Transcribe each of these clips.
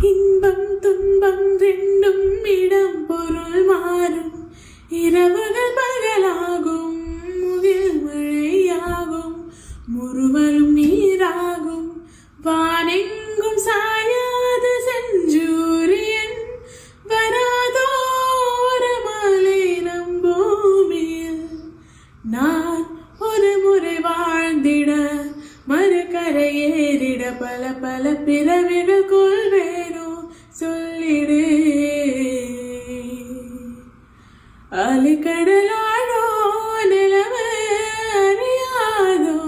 இன்பம் துன்பம் ரெண்டும் இடம் பொருள் மாறும். இரவுகள் பகலாகும், முகில் மழையாகும், முறுவலும் நீராகும். வானெங்கும் சாயாத செஞ்சூரியன் வராதோ ஒரு மாலை நம் பூமியில். நான் ஒரு முறை வாழ்ந்திட மறுகரை ஏறிட பல பல பிறவிகள் கொள்வேனோ சொல்லிடு. அலைக்கடலாடோ நிலவு அறியாதோ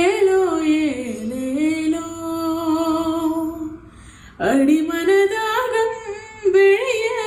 ஏலோ ஏலேலோ. அடிமனதாகம் விழிய